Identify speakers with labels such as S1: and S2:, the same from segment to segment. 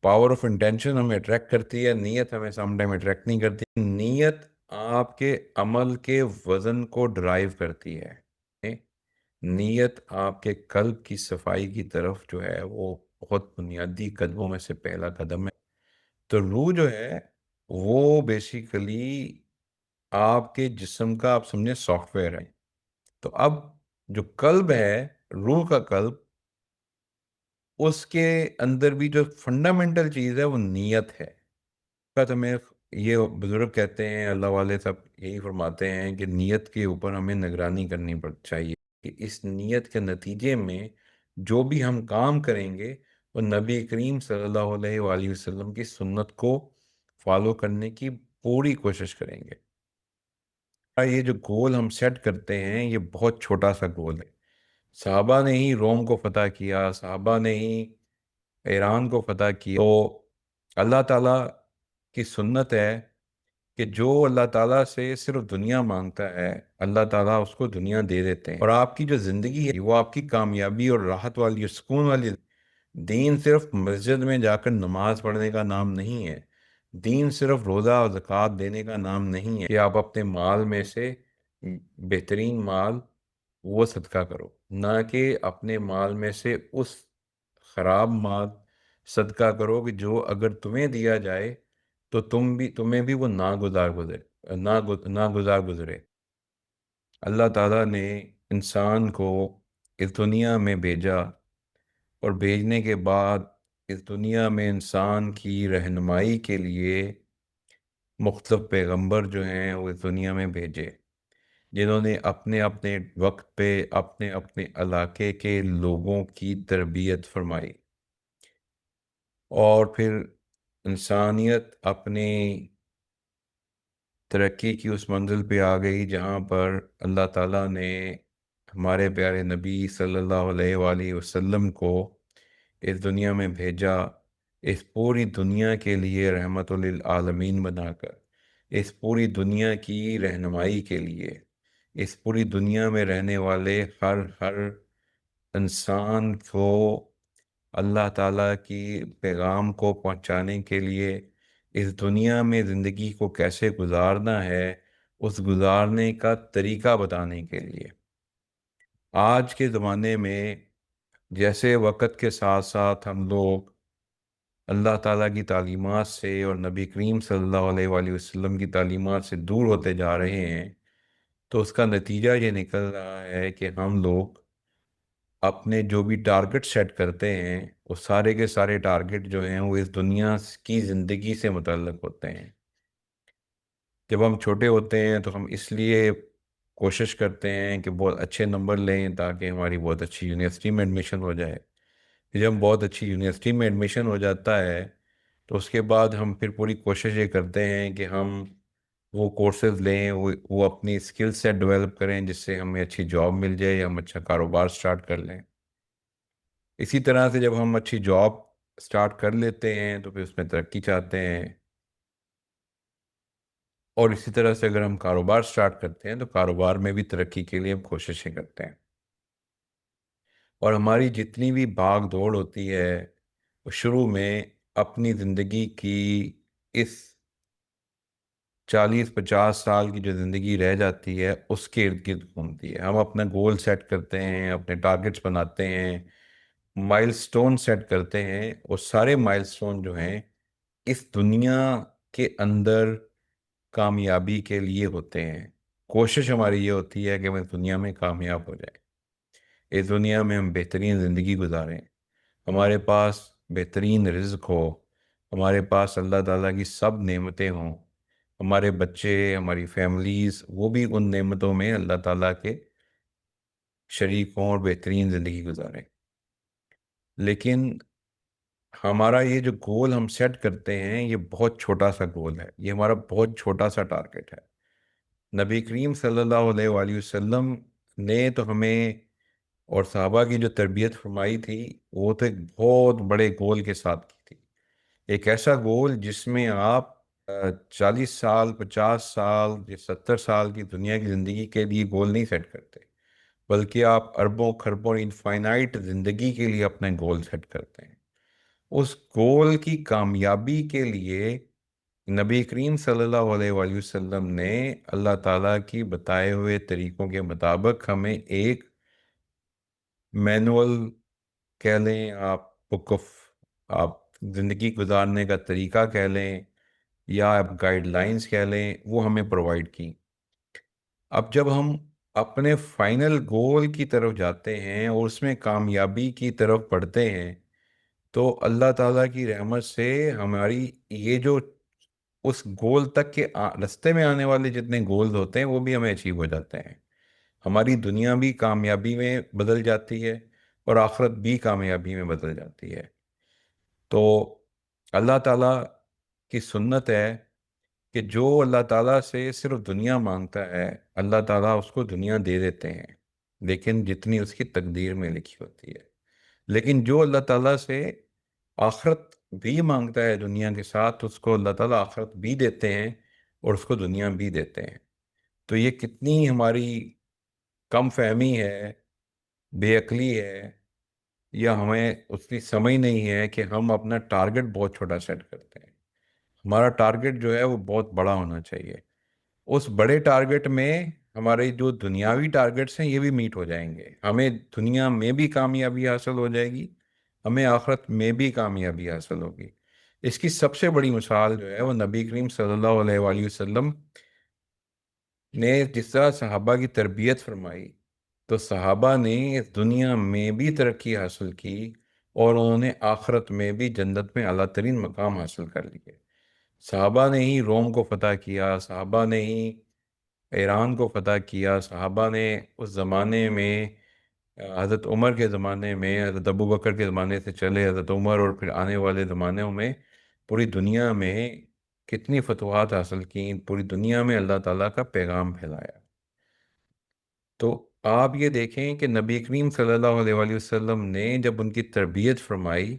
S1: Power of intention ہمیں attract کرتی ہے، نیت ہمیں سم ٹائم اٹریکٹ نہیں کرتی۔ نیت آپ کے عمل کے وزن کو ڈرائیو کرتی ہے۔ نیت آپ کے قلب کی صفائی کی طرف جو ہے وہ بہت بنیادی قدموں میں سے پہلا قدم ہے۔ تو روح جو ہے وہ بیسیکلی آپ کے جسم کا آپ سمجھیں سافٹ ویئر ہے۔ تو اب جو قلب ہے، روح کا قلب، اس کے اندر بھی جو فنڈامنٹل چیز ہے وہ نیت ہے۔ بات ہمیں یہ بزرگ کہتے ہیں، اللہ والے سب یہی فرماتے ہیں کہ نیت کے اوپر ہمیں نگرانی کرنی چاہیے کہ اس نیت کے نتیجے میں جو بھی ہم کام کریں گے وہ نبی کریم صلی اللہ علیہ وآلہ وسلم کی سنت کو فالو کرنے کی پوری کوشش کریں گے۔ یہ جو گول ہم سیٹ کرتے ہیں یہ بہت چھوٹا سا گول ہے۔ صحابہ نے ہی روم کو فتح کیا، صحابہ نے ہی ایران کو فتح کیا۔ تو اللہ تعالیٰ کی سنت ہے کہ جو اللہ تعالیٰ سے صرف دنیا مانگتا ہے اللہ تعالیٰ اس کو دنیا دے دیتے ہیں، اور آپ کی جو زندگی ہے وہ آپ کی کامیابی اور راحت والی اور سکون والی۔ دین صرف مسجد میں جا کر نماز پڑھنے کا نام نہیں ہے، دین صرف روزہ اور زکوٰۃ دینے کا نام نہیں ہے کہ آپ اپنے مال میں سے بہترین مال وہ صدقہ کرو، نہ کہ اپنے مال میں سے اس خراب مال صدقہ کرو کہ جو اگر تمہیں دیا جائے تو تمہیں بھی وہ ناگزار گزرے۔ اللہ تعالیٰ نے انسان کو اس دنیا میں بھیجا، اور بھیجنے کے بعد اس دنیا میں انسان کی رہنمائی کے لیے مختلف پیغمبر جو ہیں وہ اس دنیا میں بھیجے، جنہوں نے اپنے اپنے وقت پہ اپنے اپنے علاقے کے لوگوں کی تربیت فرمائی، اور پھر انسانیت اپنی ترقی کی اس منزل پہ آ گئی جہاں پر اللہ تعالیٰ نے ہمارے پیارے نبی صلی اللہ علیہ وآلہ وسلم کو اس دنیا میں بھیجا، اس پوری دنیا کے لیے رحمت للعالمین بنا کر، اس پوری دنیا کی رہنمائی کے لیے، اس پوری دنیا میں رہنے والے ہر انسان کو اللہ تعالیٰ کی پیغام کو پہنچانے کے لیے، اس دنیا میں زندگی کو کیسے گزارنا ہے اس گزارنے کا طریقہ بتانے کے لیے۔ آج کے زمانے میں جیسے وقت کے ساتھ ساتھ ہم لوگ اللہ تعالیٰ کی تعلیمات سے اور نبی کریم صلی اللہ علیہ وآلہ وسلم کی تعلیمات سے دور ہوتے جا رہے ہیں، تو اس کا نتیجہ یہ نکل رہا ہے کہ ہم لوگ اپنے جو بھی ٹارگٹ سیٹ کرتے ہیں وہ سارے کے سارے ٹارگٹ جو ہیں وہ اس دنیا کی زندگی سے متعلق ہوتے ہیں۔ جب ہم چھوٹے ہوتے ہیں تو ہم اس لیے کوشش کرتے ہیں کہ بہت اچھے نمبر لیں تاکہ ہماری بہت اچھی یونیورسٹی میں ایڈمیشن ہو جائے۔ جب ہم بہت اچھی یونیورسٹی میں ایڈمیشن ہو جاتا ہے تو اس کے بعد ہم پھر پوری کوشش یہ کرتے ہیں کہ ہم وہ کورسز لیں، وہ اپنی اسکل سیٹ ڈیولپ کریں جس سے ہمیں اچھی جاب مل جائے یا ہم اچھا کاروبار سٹارٹ کر لیں۔ اسی طرح سے جب ہم اچھی جاب سٹارٹ کر لیتے ہیں تو پھر اس میں ترقی چاہتے ہیں، اور اسی طرح سے اگر ہم کاروبار سٹارٹ کرتے ہیں تو کاروبار میں بھی ترقی کے لیے ہم کوششیں کرتے ہیں۔ اور ہماری جتنی بھی بھاگ دوڑ ہوتی ہے وہ شروع میں اپنی زندگی کی اس 40-50 سال کی جو زندگی رہ جاتی ہے اس کے ارد گرد گھومتی ہے۔ ہم اپنا گول سیٹ کرتے ہیں، اپنے ٹارگٹس بناتے ہیں، مائل سٹون سیٹ کرتے ہیں، اور سارے مائل سٹون جو ہیں اس دنیا کے اندر کامیابی کے لیے ہوتے ہیں۔ کوشش ہماری یہ ہوتی ہے کہ ہم اس دنیا میں کامیاب ہو جائیں، اس دنیا میں ہم بہترین زندگی گزاریں، ہمارے پاس بہترین رزق ہو، ہمارے پاس اللہ تعالیٰ کی سب نعمتیں ہوں، ہمارے بچے، ہماری فیملیز وہ بھی ان نعمتوں میں اللہ تعالیٰ کے شریک ہوں اور بہترین زندگی گزاریں۔ لیکن ہمارا یہ جو گول ہم سیٹ کرتے ہیں یہ بہت چھوٹا سا گول ہے، یہ ہمارا بہت چھوٹا سا ٹارگٹ ہے۔ نبی کریم صلی اللہ علیہ وآلہ وسلم نے تو ہمیں اور صحابہ کی جو تربیت فرمائی تھی وہ تو ایک بہت بڑے گول کے ساتھ کی تھی، ایک ایسا گول جس میں آپ 40 سال، 50 سال یا 70 سال کی دنیا کی زندگی کے لیے گول نہیں سیٹ کرتے، بلکہ آپ اربوں خربوں انفائنائٹ زندگی کے لیے اپنے گول سیٹ کرتے ہیں۔ اس گول کی کامیابی کے لیے نبی کریم صلی اللہ علیہ وآلہ وسلم نے اللہ تعالیٰ کی بتائے ہوئے طریقوں کے مطابق ہمیں ایک مینول کہہ لیں آپ، بک آف، آپ زندگی گزارنے کا طریقہ کہہ لیں، یا آپ گائیڈ لائنز کہہ لیں، وہ ہمیں پرووائڈ کی۔ اب جب ہم اپنے فائنل گول کی طرف جاتے ہیں اور اس میں کامیابی کی طرف بڑھتے ہیں، تو اللہ تعالیٰ کی رحمت سے ہماری یہ جو اس گول تک کے رستے میں آنے والے جتنے گولز ہوتے ہیں وہ بھی ہمیں اچیو ہو جاتے ہیں۔ ہماری دنیا بھی کامیابی میں بدل جاتی ہے اور آخرت بھی کامیابی میں بدل جاتی ہے۔ تو اللہ تعالیٰ کی سنت ہے کہ جو اللہ تعالیٰ سے صرف دنیا مانگتا ہے، اللہ تعالیٰ اس کو دنیا دے دیتے ہیں، لیکن جتنی اس کی تقدیر میں لکھی ہوتی ہے۔ لیکن جو اللہ تعالیٰ سے آخرت بھی مانگتا ہے دنیا کے ساتھ، اس کو اللہ تعالیٰ آخرت بھی دیتے ہیں اور اس کو دنیا بھی دیتے ہیں۔ تو یہ کتنی ہماری کم فہمی ہے، بے عقلی ہے، یا ہمیں اس کی سمجھ نہیں ہے کہ ہم اپنا ٹارگٹ بہت چھوٹا سیٹ کرتے ہیں۔ ہمارا ٹارگٹ جو ہے وہ بہت بڑا ہونا چاہیے۔ اس بڑے ٹارگٹ میں ہمارے جو دنیاوی ٹارگٹس ہیں یہ بھی میٹ ہو جائیں گے، ہمیں دنیا میں بھی کامیابی حاصل ہو جائے گی، ہمیں آخرت میں بھی کامیابی حاصل ہوگی۔ اس کی سب سے بڑی مثال جو ہے وہ نبی کریم صلی اللہ علیہ وآلہ وسلم نے جس طرح صحابہ کی تربیت فرمائی، تو صحابہ نے اس دنیا میں بھی ترقی حاصل کی اور انہوں نے آخرت میں بھی جنت میں اعلیٰ ترین مقام حاصل کر لیے۔ صحابہ نے ہی روم کو فتح کیا، صحابہ نے ہی ایران کو فتح کیا، صحابہ نے اس زمانے میں حضرت عمر کے زمانے میں، حضرت ابو بکر کے زمانے سے چلے حضرت عمر اور پھر آنے والے زمانوں میں پوری دنیا میں کتنی فتوحات حاصل کیں، پوری دنیا میں اللہ تعالیٰ کا پیغام پھیلایا۔ تو آپ یہ دیکھیں کہ نبی کریم صلی اللہ علیہ وآلہ وسلم نے جب ان کی تربیت فرمائی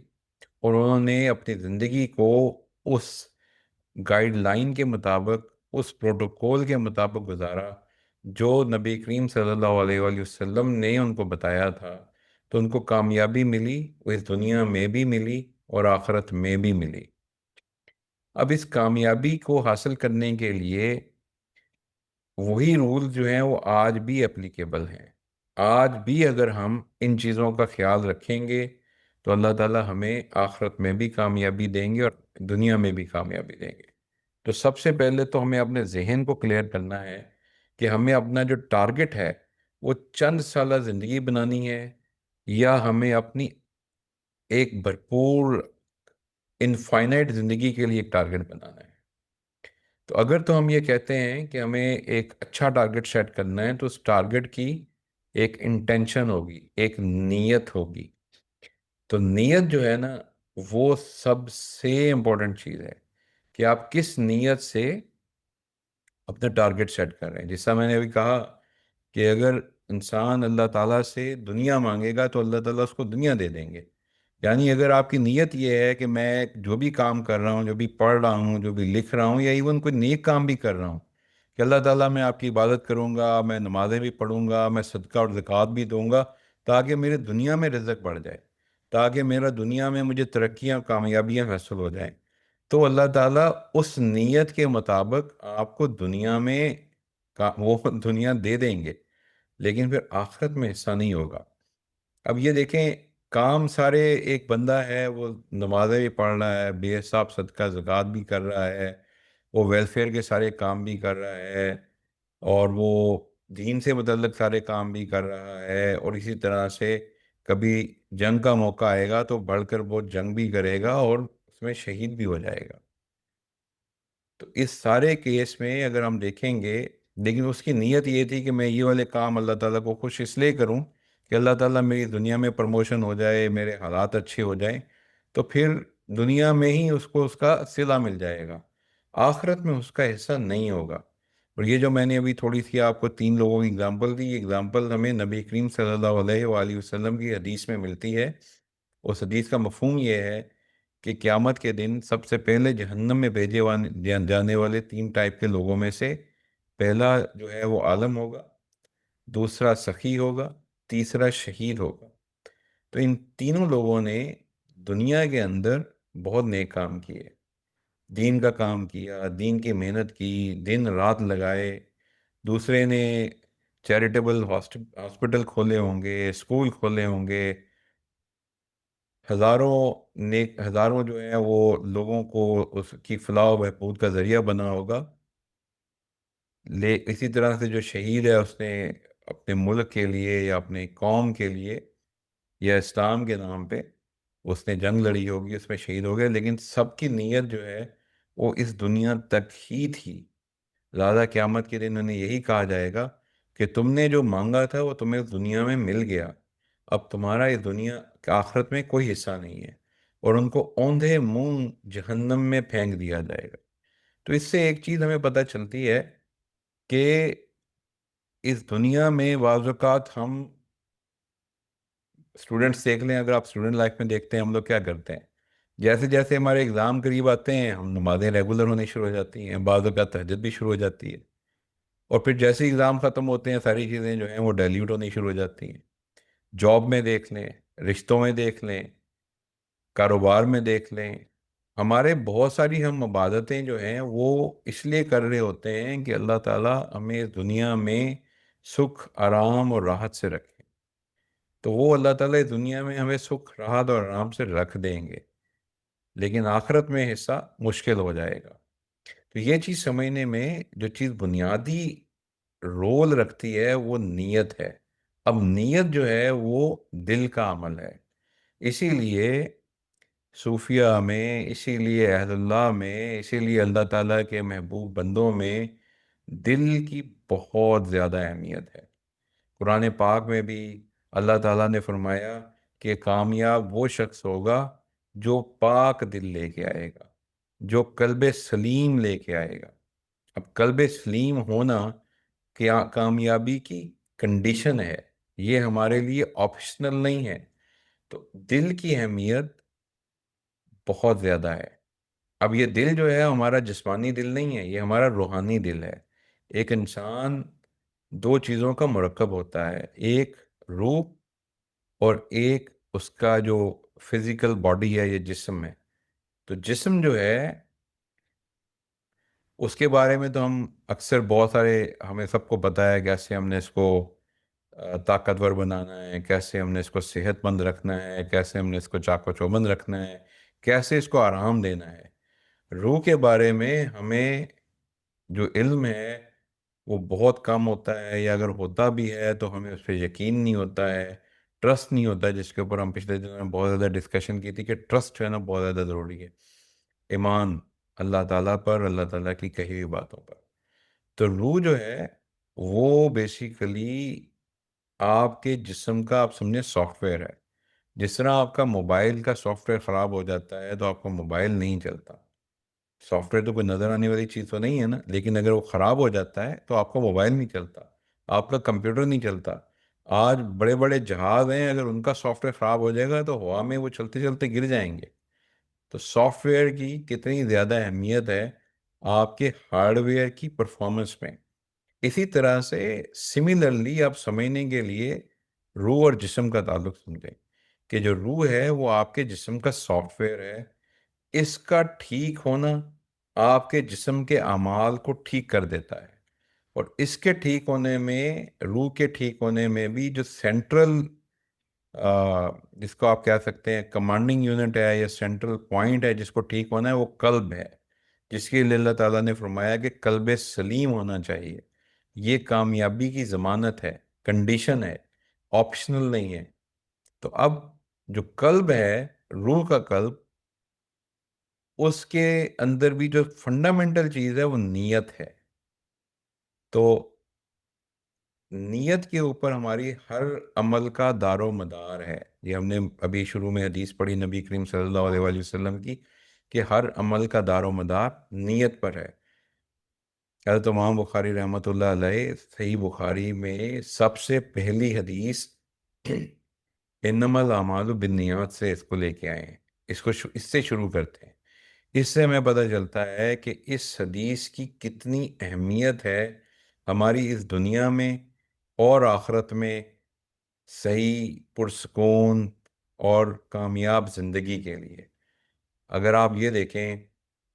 S1: اور انہوں نے اپنی زندگی کو اس گائیڈ لائن کے مطابق، اس پروٹوکول کے مطابق گزارا جو نبی کریم صلی اللہ علیہ وآلہ وسلم نے ان کو بتایا تھا، تو ان کو کامیابی ملی، وہ اس دنیا میں بھی ملی اور آخرت میں بھی ملی۔ اب اس کامیابی کو حاصل کرنے کے لیے وہی رول جو ہیں وہ آج بھی اپلیکیبل ہیں۔ آج بھی اگر ہم ان چیزوں کا خیال رکھیں گے تو اللہ تعالیٰ ہمیں آخرت میں بھی کامیابی دیں گے اور دنیا میں بھی کامیابی دیں گے۔ تو سب سے پہلے تو ہمیں اپنے ذہن کو کلیئر کرنا ہے کہ ہمیں اپنا جو ٹارگٹ ہے وہ چند سالہ زندگی بنانی ہے، یا ہمیں اپنی ایک بھرپور انفائنائٹ زندگی کے لیے ایک ٹارگٹ بنانا ہے۔ تو اگر تو ہم یہ کہتے ہیں کہ ہمیں ایک اچھا ٹارگٹ سیٹ کرنا ہے، تو اس ٹارگٹ کی ایک انٹینشن ہوگی، ایک نیت ہوگی۔ تو نیت جو ہے نا وہ سب سے امپورٹنٹ چیز ہے کہ آپ کس نیت سے اپنا ٹارگٹ سیٹ کر رہے ہیں۔ جیسا میں نے ابھی کہا کہ اگر انسان اللہ تعالیٰ سے دنیا مانگے گا تو اللہ تعالیٰ اس کو دنیا دے دیں گے۔ یعنی اگر آپ کی نیت یہ ہے کہ میں جو بھی کام کر رہا ہوں، جو بھی پڑھ رہا ہوں، جو بھی لکھ رہا ہوں، یا ایون کوئی نیک کام بھی کر رہا ہوں، کہ اللہ تعالیٰ میں آپ کی عبادت کروں گا، میں نمازیں بھی پڑھوں گا، میں صدقہ اور زکوٰۃ بھی دوں گا تاکہ میرے دنیا میں رزق بڑھ جائے، تاکہ میرا دنیا میں مجھے ترقیاں کامیابیاں حاصل ہو جائیں، تو اللہ تعالیٰ اس نیت کے مطابق آپ کو دنیا میں وہ دنیا دے دیں گے، لیکن پھر آخرت میں حصہ نہیں ہوگا۔ اب یہ دیکھیں، کام سارے ایک بندہ ہے، وہ نمازیں بھی پڑھ رہا ہے، بے حساب صدقہ زکوٰۃ بھی کر رہا ہے، وہ ویلفیئر کے سارے کام بھی کر رہا ہے، اور وہ دین سے متعلق سارے کام بھی کر رہا ہے، اور اسی طرح سے کبھی جنگ کا موقع آئے گا تو بڑھ کر وہ جنگ بھی کرے گا اور اس میں شہید بھی ہو جائے گا۔ تو اس سارے کیس میں اگر ہم دیکھیں گے، لیکن اس کی نیت یہ تھی کہ میں یہ والے کام اللہ تعالیٰ کو خوش اس لیے کروں کہ اللہ تعالیٰ میری دنیا میں پروموشن ہو جائے، میرے حالات اچھے ہو جائیں، تو پھر دنیا میں ہی اس کو اس کا صلہ مل جائے گا، آخرت میں اس کا حصہ نہیں ہوگا۔ اور یہ جو میں نے ابھی تھوڑی سی آپ کو 3 لوگوں کی اگزامپل دی، یہ اگزامپل ہمیں نبی کریم صلی اللہ علیہ وآلہ وسلم کی حدیث میں ملتی ہے۔ اس حدیث کا مفہوم یہ ہے کہ قیامت کے دن سب سے پہلے جہنم میں بھیجے جانے والے 3 ٹائپ کے لوگوں میں سے پہلا جو ہے وہ عالم ہوگا، دوسرا سخی ہوگا، تیسرا شہید ہوگا۔ تو ان تینوں لوگوں نے دنیا کے اندر بہت نیک کام کیے، دین کا کام کیا، دین کی محنت کی، دن رات لگائے، دوسرے نے چیریٹیبل ہاسپٹل کھولے ہوں گے، اسکول کھولے ہوں گے، ہزاروں ہزاروں جو ہیں وہ لوگوں کو اس کی فلاح و بہبود کا ذریعہ بنا ہوگا۔ اسی طرح سے جو شہید ہے، اس نے اپنے ملک کے لیے یا اپنے قوم کے لیے یا اسلام کے نام پہ اس نے جنگ لڑی ہوگی، اس میں شہید ہو گئے، لیکن سب کی نیت جو ہے وہ اس دنیا تک ہی تھی۔ لہٰذا قیامت کے دن انہیں یہی کہا جائے گا کہ تم نے جو مانگا تھا وہ تمہیں اس دنیا میں مل گیا، اب تمہارا اس دنیا کے آخرت میں کوئی حصہ نہیں ہے، اور ان کو اوندھے منہ جہنم میں پھینک دیا جائے گا۔ تو اس سے ایک چیز ہمیں پتہ چلتی ہے کہ اس دنیا میں بعض اوقات ہم اسٹوڈنٹس دیکھ لیں، اگر آپ اسٹوڈنٹ لائف میں دیکھتے ہیں ہم لوگ کیا کرتے ہیں، جیسے جیسے ہمارے اگزام قریب آتے ہیں ہم نمازیں ریگولر ہونی شروع ہو جاتی ہیں، بعض اوقات تہجد بھی شروع ہو جاتی ہے، اور پھر جیسے ہی اگزام ختم ہوتے ہیں ساری چیزیں جو ہیں وہ ڈائلیوٹ ہونی شروع ہو جاتی ہیں۔ جاب میں دیکھ لیں، رشتوں میں دیکھ لیں، کاروبار میں دیکھ لیں، ہمارے بہت ساری ہم عبادتیں جو ہیں وہ اس لیے کر رہے ہوتے ہیں کہ اللہ تعالیٰ ہمیں اس دنیا میں سکھ آرام اور راحت سے رکھے، تو وہ اللہ تعالیٰ اس دنیا میں ہمیں سکھ راحت اور آرام سے رکھ دیں گے، لیکن آخرت میں حصہ مشکل ہو جائے گا۔ تو یہ چیز سمجھنے میں جو چیز بنیادی رول رکھتی ہے وہ نیت ہے۔ اب نیت جو ہے وہ دل کا عمل ہے، اسی لیے صوفیہ میں، اسی لیے اہل اللہ میں، اسی لیے اللہ تعالیٰ کے محبوب بندوں میں دل کی بہت زیادہ اہمیت ہے۔ قرآن پاک میں بھی اللہ تعالیٰ نے فرمایا کہ کامیاب وہ شخص ہوگا جو پاک دل لے کے آئے گا، جو قلب سلیم لے کے آئے گا۔ اب قلب سلیم ہونا کیا کامیابی کی کنڈیشن ہے، یہ ہمارے لیے آپشنل نہیں ہے۔ تو دل کی اہمیت بہت زیادہ ہے۔ اب یہ دل جو ہے ہمارا جسمانی دل نہیں ہے، یہ ہمارا روحانی دل ہے۔ ایک انسان دو چیزوں کا مرکب ہوتا ہے، ایک روح اور ایک اس کا جو فزیکل باڈی ہے، یہ جسم ہے۔ تو جسم جو ہے اس کے بارے میں تو ہم اکثر بہت سارے، ہمیں سب کو پتہ ہے کیسے ہم نے اس کو طاقتور بنانا ہے، کیسے ہم نے اس کو صحت مند رکھنا ہے، کیسے ہم نے اس کو چاق و چوبند رکھنا ہے، کیسے اس کو آرام دینا ہے۔ روح کے بارے میں ہمیں جو علم ہے وہ بہت کم ہوتا ہے، یا اگر ہوتا بھی ہے تو ہمیں اس پہ یقین نہیں ہوتا ہے، ٹرسٹ نہیں ہوتا ہے، جس کے اوپر ہم پچھلے دنوں میں بہت زیادہ ڈسکشن کی تھی کہ ٹرسٹ جو ہے نا بہت زیادہ ضروری ہے، ایمان اللہ تعالیٰ پر، اللہ تعالیٰ کی کہی ہوئی باتوں پر۔ تو روح جو ہے وہ بیسیکلی آپ کے جسم کا، آپ سمجھیں، سافٹ ویئر ہے۔ جس طرح آپ کا موبائل کا سافٹ ویئر خراب ہو جاتا ہے تو آپ کا موبائل نہیں چلتا، سافٹ ویئر تو کوئی نظر آنے والی چیز تو نہیں ہے نا، لیکن اگر وہ خراب ہو جاتا ہے تو آپ کا موبائل نہیں چلتا، آپ کا کمپیوٹر نہیں چلتا۔ آج بڑے بڑے جہاز ہیں، اگر ان کا سافٹ ویئر خراب ہو جائے گا تو ہوا میں وہ چلتے چلتے گر جائیں گے۔ تو سافٹ ویئر کی کتنی زیادہ اہمیت ہے آپ کے ہارڈ ویئر کی پرفارمنس میں۔ اسی طرح سے سملرلی آپ سمجھنے کے لیے روح اور جسم کا تعلق سمجھیں کہ جو روح ہے وہ آپ کے جسم کا سافٹ ویئر ہے، اس کا ٹھیک ہونا آپ کے جسم کے اعمال کو ٹھیک کر دیتا ہے، اور اس کے ٹھیک ہونے میں، روح کے ٹھیک ہونے میں بھی جو سینٹرل، جس کو آپ کہہ سکتے ہیں کمانڈنگ یونٹ ہے یا سینٹرل پوائنٹ ہے جس کو ٹھیک ہونا ہے، وہ قلب ہے، جس کے لیے اللہ تعالیٰ نے فرمایا کہ قلب سلیم ہونا چاہیے۔ یہ کامیابی کی ضمانت ہے، کنڈیشن ہے، آپشنل نہیں ہے۔ تو اب جو قلب ہے، روح کا قلب، اس کے اندر بھی جو فنڈامنٹل چیز ہے وہ نیت ہے۔ تو نیت کے اوپر ہماری ہر عمل کا دار و مدار ہے۔ یہ ہم نے ابھی شروع میں حدیث پڑھی نبی کریم صلی اللہ علیہ وآلہ وسلم کی کہ ہر عمل کا دار و مدار نیت پر ہے۔ حضرت امام بخاری رحمۃ اللہ علیہ صحیح بخاری میں سب سے پہلی حدیث انما الاعمال بالنیات سے اس کو لے کے آئے ہیں، اس سے شروع کرتے ہیں۔ اس سے ہمیں پتہ چلتا ہے کہ اس حدیث کی کتنی اہمیت ہے ہماری اس دنیا میں اور آخرت میں صحیح پرسکون اور کامیاب زندگی کے لیے۔ اگر آپ یہ دیکھیں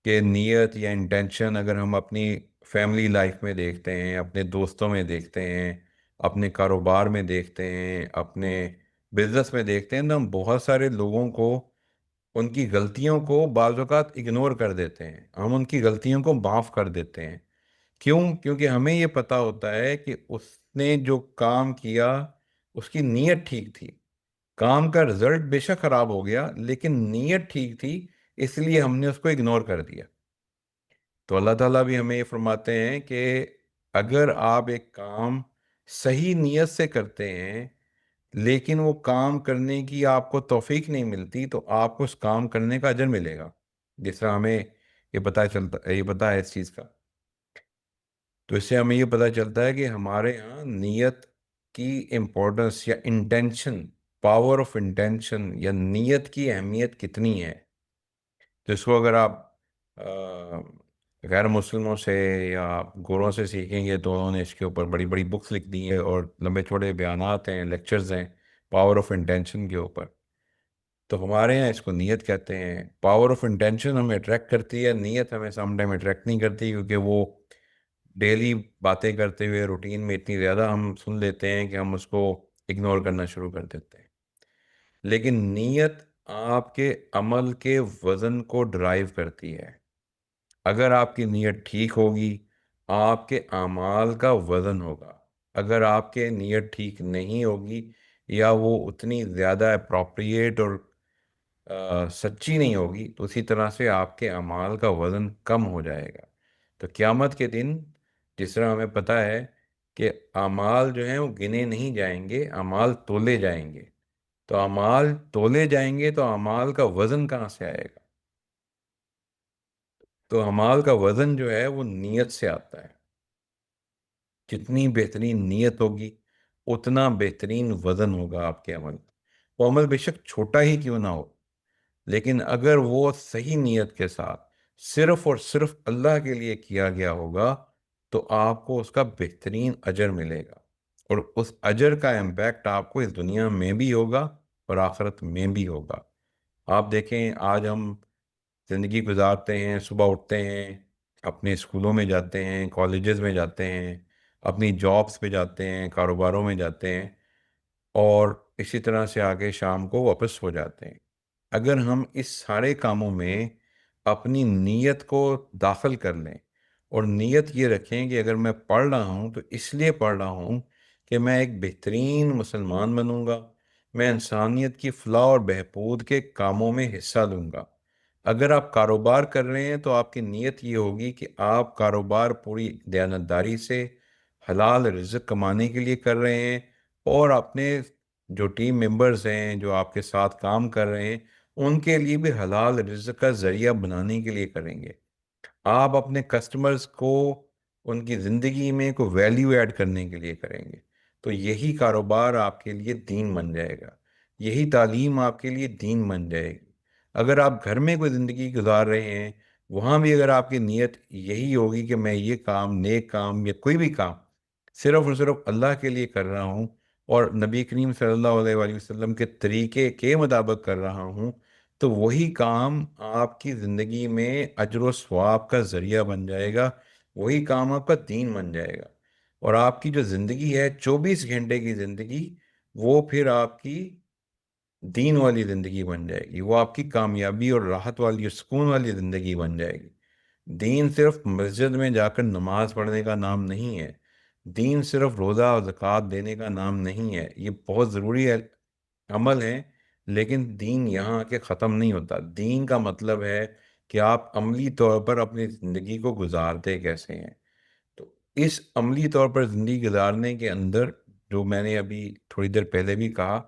S1: کہ نیت یا انٹینشن اگر ہم اپنی فیملی لائف میں دیکھتے ہیں، اپنے دوستوں میں دیکھتے ہیں، اپنے کاروبار میں دیکھتے ہیں، اپنے بزنس میں دیکھتے ہیں، تو ہم بہت سارے لوگوں کو ان کی غلطیوں کو بعض اوقات اگنور کر دیتے ہیں، ہم ان کی غلطیوں کو معاف کر دیتے ہیں۔ کیوں؟ کیونکہ ہمیں یہ پتہ ہوتا ہے کہ اس نے جو کام کیا اس کی نیت ٹھیک تھی۔ کام کا رزلٹ بے شک خراب ہو گیا لیکن نیت ٹھیک تھی، اس لیے ہم نے اس کو اگنور کر دیا۔ تو اللہ تعالیٰ بھی ہمیں یہ فرماتے ہیں کہ اگر آپ ایک کام صحیح نیت سے کرتے ہیں لیکن وہ کام کرنے کی آپ کو توفیق نہیں ملتی، تو آپ کو اس کام کرنے کا اجر ملے گا، جس طرح ہمیں یہ پتہ ہے اس چیز کا۔ تو اس سے ہمیں یہ پتہ چلتا ہے کہ ہمارے ہاں نیت کی امپورٹنس یا انٹینشن، پاور آف انٹینشن یا نیت کی اہمیت کتنی ہے۔ تو اس کو اگر آپ غیر مسلموں سے یا گوروں سے سیکھیں گے تو انہوں نے اس کے اوپر بڑی بڑی بکس لکھ دی ہیں اور لمبے چوڑے بیانات ہیں، لیکچرز ہیں پاور آف انٹینشن کے اوپر۔ تو ہمارے یہاں اس کو نیت کہتے ہیں۔ پاور آف انٹینشن ہمیں اٹریکٹ کرتی ہے، نیت ہمیں سم ٹائم اٹریکٹ نہیں کرتی، کیونکہ وہ ڈیلی باتیں کرتے ہوئے روٹین میں اتنی زیادہ ہم سن لیتے ہیں کہ ہم اس کو اگنور کرنا شروع کر دیتے ہیں۔ لیکن نیت آپ کے عمل کے وزن کو ڈرائیو کرتی ہے۔ اگر آپ کی نیت ٹھیک ہوگی، آپ کے اعمال کا وزن ہوگا۔ اگر آپ کے نیت ٹھیک نہیں ہوگی یا وہ اتنی زیادہ اپروپریٹ اور سچی نہیں ہوگی، تو اسی طرح سے آپ کے اعمال کا وزن کم ہو جائے گا۔ تو قیامت کے دن جس طرح ہمیں پتہ ہے کہ اعمال جو ہیں وہ گنے نہیں جائیں گے، اعمال تولے جائیں گے۔ تو اعمال تولے جائیں گے تو اعمال کا وزن کہاں سے آئے گا؟ تو اعمال کا وزن جو ہے وہ نیت سے آتا ہے۔ جتنی بہترین نیت ہوگی اتنا بہترین وزن ہوگا آپ کے عمل۔ وہ عمل بے شک چھوٹا ہی کیوں نہ ہو، لیکن اگر وہ صحیح نیت کے ساتھ صرف اور صرف اللہ کے لیے کیا گیا ہوگا تو آپ کو اس کا بہترین اجر ملے گا، اور اس اجر کا امپیکٹ آپ کو اس دنیا میں بھی ہوگا اور آخرت میں بھی ہوگا۔ آپ دیکھیں آج ہم زندگی گزارتے ہیں، صبح اٹھتے ہیں، اپنے اسکولوں میں جاتے ہیں، کالجز میں جاتے ہیں، اپنی جابس پہ جاتے ہیں، کاروباروں میں جاتے ہیں، اور اسی طرح سے آگے شام کو واپس ہو جاتے ہیں۔ اگر ہم اس سارے کاموں میں اپنی نیت کو داخل کر لیں اور نیت یہ رکھیں کہ اگر میں پڑھ رہا ہوں تو اس لیے پڑھ رہا ہوں کہ میں ایک بہترین مسلمان بنوں گا، میں انسانیت کی فلاح اور بہبود کے کاموں میں حصہ لوں گا۔ اگر آپ کاروبار کر رہے ہیں تو آپ کی نیت یہ ہوگی کہ آپ کاروبار پوری دیانتداری سے حلال رزق کمانے کے لیے کر رہے ہیں، اور اپنے جو ٹیم ممبرز ہیں جو آپ کے ساتھ کام کر رہے ہیں ان کے لیے بھی حلال رزق کا ذریعہ بنانے کے لیے کریں گے۔ آپ اپنے کسٹمرز کو ان کی زندگی میں کوئی ویلیو ایڈ کرنے کے لیے کریں گے، تو یہی کاروبار آپ کے لیے دین بن جائے گا، یہی تعلیم آپ کے لیے دین بن جائے گی۔ اگر آپ گھر میں کوئی زندگی گزار رہے ہیں، وہاں بھی اگر آپ کی نیت یہی ہوگی کہ میں یہ کام، نیک کام یا کوئی بھی کام صرف اور صرف اللہ کے لیے کر رہا ہوں اور نبی کریم صلی اللہ علیہ وآلہ وسلم کے طریقے کے مطابق کر رہا ہوں، تو وہی کام آپ کی زندگی میں اجر و ثواب کا ذریعہ بن جائے گا، وہی کام آپ کا دین بن جائے گا، اور آپ کی جو زندگی ہے 24 گھنٹے کی زندگی، وہ پھر آپ کی دین والی زندگی بن جائے گی، وہ آپ کی کامیابی اور راحت والی اور سکون والی زندگی بن جائے گی۔ دین صرف مسجد میں جا کر نماز پڑھنے کا نام نہیں ہے، دین صرف روزہ اور زکوٰۃ دینے کا نام نہیں ہے، یہ بہت ضروری ہے، عمل ہے، لیکن دین یہاں آ کے ختم نہیں ہوتا۔ دین کا مطلب ہے کہ آپ عملی طور پر اپنی زندگی کو گزارتے کیسے ہیں۔ تو اس عملی طور پر زندگی گزارنے کے اندر، جو میں نے ابھی تھوڑی دیر پہلے بھی کہا،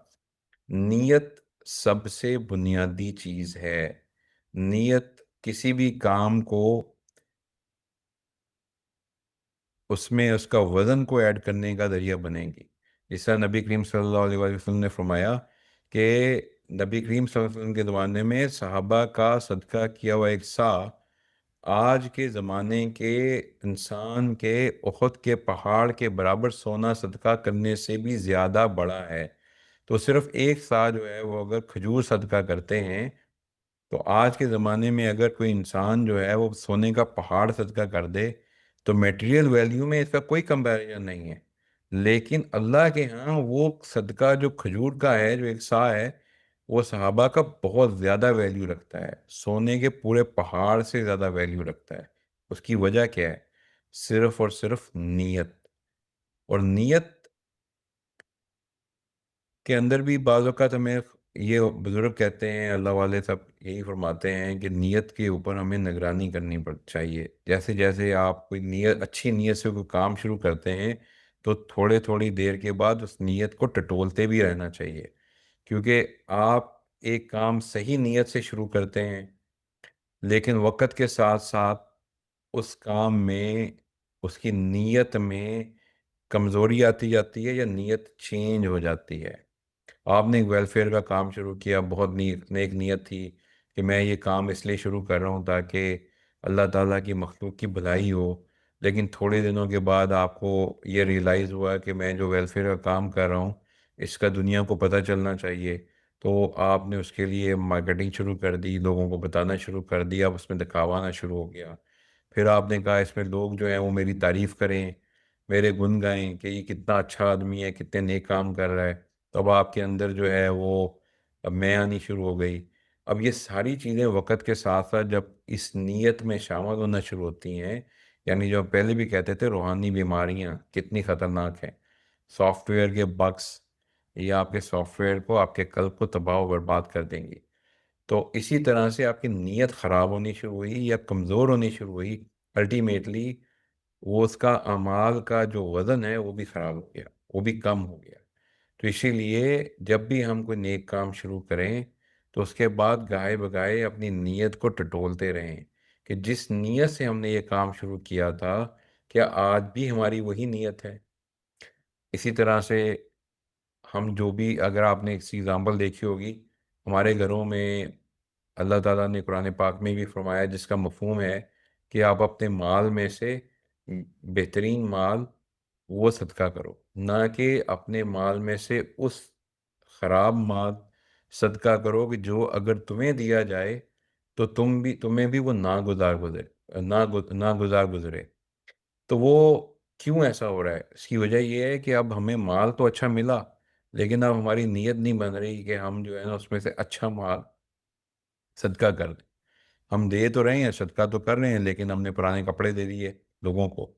S1: نیت سب سے بنیادی چیز ہے۔ نیت کسی بھی کام کو اس میں اس کا وزن کو ایڈ کرنے کا ذریعہ بنے گی۔ جس طرح نبی کریم صلی اللہ علیہ وآلہ وسلم نے فرمایا کہ نبی کریم صلی اللہ علیہ وسلم کے زمانے میں صحابہ کا صدقہ کیا ہوا ایک سا آج کے زمانے کے انسان کے احد کے پہاڑ کے برابر سونا صدقہ کرنے سے بھی زیادہ بڑا ہے۔ تو صرف ایک سا جو ہے وہ اگر کھجور صدقہ کرتے ہیں، تو آج کے زمانے میں اگر کوئی انسان جو ہے وہ سونے کا پہاڑ صدقہ کر دے تو میٹیریل ویلیو میں اس کا کوئی کمپیریزن نہیں ہے، لیکن اللہ کے ہاں وہ صدقہ جو کھجور کا ہے، جو ایک سا ہے، وہ صحابہ کا بہت زیادہ ویلیو رکھتا ہے، سونے کے پورے پہاڑ سے زیادہ ویلیو رکھتا ہے۔ اس کی وجہ کیا ہے؟ صرف اور صرف نیت۔ اور نیت کے اندر بھی بعض اوقات ہمیں، یہ بزرگ کہتے ہیں، اللہ والے سب یہی فرماتے ہیں کہ نیت کے اوپر ہمیں نگرانی کرنی چاہیے۔ جیسے جیسے آپ کوئی نیت، اچھی نیت سے کوئی کام شروع کرتے ہیں تو تھوڑے تھوڑی دیر کے بعد اس نیت کو ٹٹولتے بھی رہنا چاہیے، کیونکہ آپ ایک کام صحیح نیت سے شروع کرتے ہیں، لیکن وقت کے ساتھ ساتھ اس کام میں، اس کی نیت میں کمزوری آتی جاتی ہے یا نیت چینج ہو جاتی ہے۔ آپ نے ایک ویلفیئر کا کام شروع کیا، بہت نیک نیت تھی کہ میں یہ کام اس لیے شروع کر رہا ہوں تاکہ اللہ تعالیٰ کی مخلوق کی بھلائی ہو، لیکن تھوڑے دنوں کے بعد آپ کو یہ ریئلائز ہوا کہ میں جو ویلفیئر کا کام کر رہا ہوں اس کا دنیا کو پتہ چلنا چاہیے، تو آپ نے اس کے لیے مارکیٹنگ شروع کر دی، لوگوں کو بتانا شروع کر دیا، اب اس میں دکھاوا آنا شروع ہو گیا۔ پھر آپ نے کہا اس میں لوگ جو ہیں وہ میری تعریف کریں، میرے گن گائیں کہ یہ کتنا اچھا آدمی ہے، کتنے نیک کام کر رہا ہے، تو اب آپ کے اندر جو ہے وہ اب میں آنی شروع ہو گئی۔ اب یہ ساری چیزیں وقت کے ساتھ ساتھ جب اس نیت میں شامل ہونا شروع ہوتی ہیں، یعنی جو پہلے بھی کہتے تھے روحانی بیماریاں کتنی خطرناک ہیں، سافٹ ویئر کے بگس، یہ آپ کے سافٹ ویئر کو، آپ کے قلب کو تباہ و برباد کر دیں گی۔ تو اسی طرح سے آپ کی نیت خراب ہونی شروع ہوئی یا کمزور ہونی شروع ہوئی، الٹیمیٹلی وہ اس کا اعمال کا جو وزن ہے وہ بھی خراب ہو گیا، وہ بھی کم ہو گیا۔ تو اسی لیے جب بھی ہم کوئی نیک کام شروع کریں تو اس کے بعد گائے بگائے اپنی نیت کو ٹٹولتے رہیں کہ جس نیت سے ہم نے یہ کام شروع کیا تھا، کیا آج بھی ہماری وہی نیت ہے؟ اسی طرح سے ہم جو بھی، اگر آپ نے اس کی ایگزامپل دیکھی ہوگی، ہمارے گھروں میں اللہ تعالیٰ نے قرآن پاک میں بھی فرمایا، جس کا مفہوم ہے کہ آپ اپنے مال میں سے بہترین مال وہ صدقہ کرو، نہ کہ اپنے مال میں سے اس خراب مال صدقہ کرو کہ جو اگر تمہیں دیا جائے تو تمہیں بھی وہ ناگزار گزرے۔ تو وہ کیوں ایسا ہو رہا ہے؟ اس کی وجہ یہ ہے کہ اب ہمیں مال تو اچھا ملا، لیکن اب ہماری نیت نہیں بن رہی کہ ہم جو ہے نا اس میں سے اچھا مال صدقہ کر دیں۔ ہم دے تو رہے ہیں، صدقہ تو کر رہے ہیں، لیکن ہم نے پرانے کپڑے دے دیے لوگوں کو،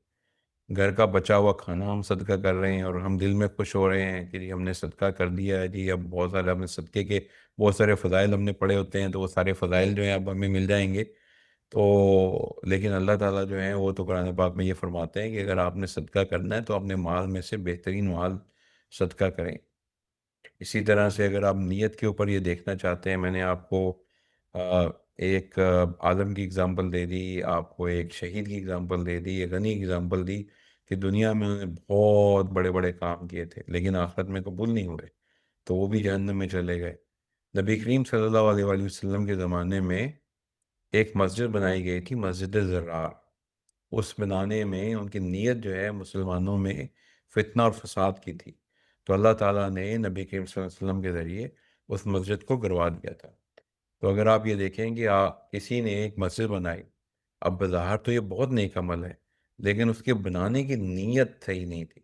S1: گھر کا بچا ہوا کھانا ہم صدقہ کر رہے ہیں، اور ہم دل میں خوش ہو رہے ہیں کہ جی ہم نے صدقہ کر دیا ہے، جی اب بہت سارے ہم نے صدقے کے بہت سارے فضائل ہم نے پڑھے ہوتے ہیں، تو وہ سارے فضائل جو ہیں اب ہمیں مل جائیں گے۔ تو لیکن اللہ تعالیٰ جو ہیں وہ تو قرآن پاک میں یہ فرماتے ہیں کہ اگر آپ نے صدقہ کرنا ہے تو اپنے مال میں سے بہترین مال صدقہ کریں۔ اسی طرح سے اگر آپ نیت کے اوپر یہ دیکھنا چاہتے ہیں، میں نے آپ کو ایک عالم کی اگزامپل دے دی، آپ کو ایک شہید کی اگزامپل دے دی، ایک غنی کی اگزامپل دی کہ دنیا میں انہوں نے بہت بڑے بڑے کام کیے تھے لیکن آخرت میں قبول نہیں ہوئے، تو وہ بھی جہنم میں چلے گئے۔ نبی کریم صلی اللہ علیہ وآلہ وسلم کے زمانے میں ایک مسجد بنائی گئی تھی، مسجد زرار۔ اس بنانے میں ان کی نیت جو ہے مسلمانوں میں فتنہ اور فساد کی تھی، تو اللہ تعالیٰ نے نبی کریم صلی اللہ علیہ وسلم کے ذریعے اس مسجد کو گروا دیا تھا۔ تو اگر آپ یہ دیکھیں کہ کسی نے ایک مسجد بنائی، اب بظاہر تو یہ بہت نیک عمل ہے، لیکن اس کے بنانے کی نیت صحیح نہیں تھی،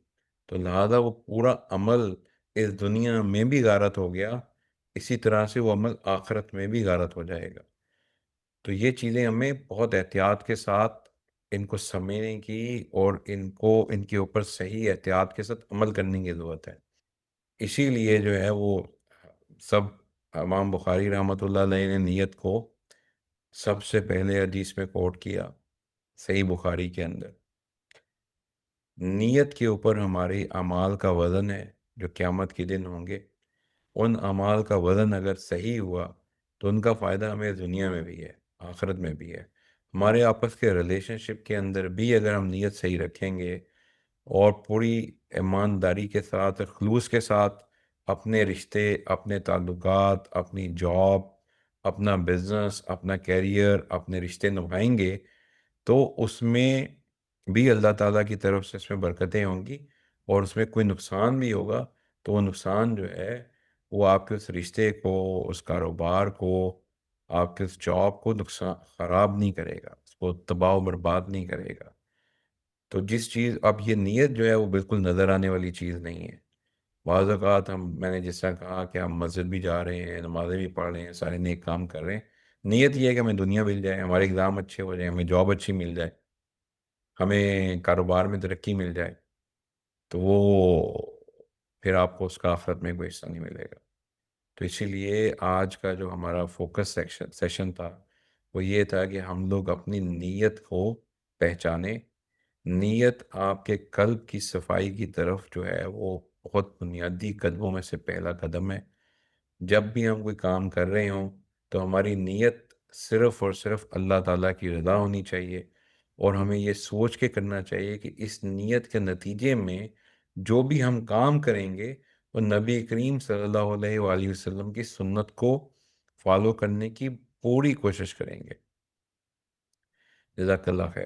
S1: تو لہذا وہ پورا عمل اس دنیا میں بھی غارت ہو گیا، اسی طرح سے وہ عمل آخرت میں بھی غارت ہو جائے گا۔ تو یہ چیزیں ہمیں بہت احتیاط کے ساتھ ان کو سمجھنے کی، اور ان کے اوپر صحیح احتیاط کے ساتھ عمل کرنے کی ضرورت ہے۔ اسی لیے جو ہے وہ سب، امام بخاری رحمۃ اللہ علیہ نے نیت کو سب سے پہلے حدیث میں کوٹ کیا، صحیح بخاری کے اندر، نیت کے اوپر ہمارے اعمال کا وزن ہے جو قیامت کے دن ہوں گے۔ ان اعمال کا وزن اگر صحیح ہوا تو ان کا فائدہ ہمیں دنیا میں بھی ہے، آخرت میں بھی ہے۔ ہمارے آپس کے ریلیشن شپ کے اندر بھی اگر ہم نیت صحیح رکھیں گے اور پوری ایمانداری کے ساتھ اور خلوص کے ساتھ اپنے رشتے، اپنے تعلقات، اپنی جاب، اپنا بزنس، اپنا کیریئر، اپنے رشتے نبھائیں گے، تو اس میں بھی اللہ تعالیٰ کی طرف سے اس میں برکتیں ہوں گی، اور اس میں کوئی نقصان بھی ہوگا تو وہ نقصان جو ہے وہ آپ کے اس رشتے کو، اس کاروبار کو، آپ کے اس جاب کو نقصان خراب نہیں کرے گا، اس کو تباہ و برباد نہیں کرے گا۔ تو جس چیز، اب یہ نیت جو ہے وہ بالکل نظر آنے والی چیز نہیں ہے۔ بعض اوقات میں نے جس طرح کہا کہ ہم مسجد بھی جا رہے ہیں، نمازیں بھی پڑھ رہے ہیں، سارے نیک کام کر رہے ہیں، نیت یہ ہے کہ ہمیں دنیا مل جائے، ہمارے اگزام اچھے ہو جائیں، ہمیں جاب اچھی مل جائے، ہمیں کاروبار میں ترقی مل جائے، تو وہ پھر آپ کو اس کا آخرت میں کوئی حصہ نہیں ملے گا۔ تو اسی لیے آج کا جو ہمارا فوکس سیشن تھا وہ یہ تھا کہ ہم لوگ اپنی نیت کو پہچانیں۔ نیت آپ کے قلب کی صفائی کی طرف جو ہے وہ بہت بنیادی قدموں میں سے پہلا قدم ہے۔ جب بھی ہم کوئی کام کر رہے ہوں تو ہماری نیت صرف اور صرف اللہ تعالیٰ کی رضا ہونی چاہیے، اور ہمیں یہ سوچ کے کرنا چاہیے کہ اس نیت کے نتیجے میں جو بھی ہم کام کریں گے وہ نبی کریم صلی اللہ علیہ وآلہ وسلم کی سنت کو فالو کرنے کی پوری کوشش کریں گے۔ جزاک اللہ خیر۔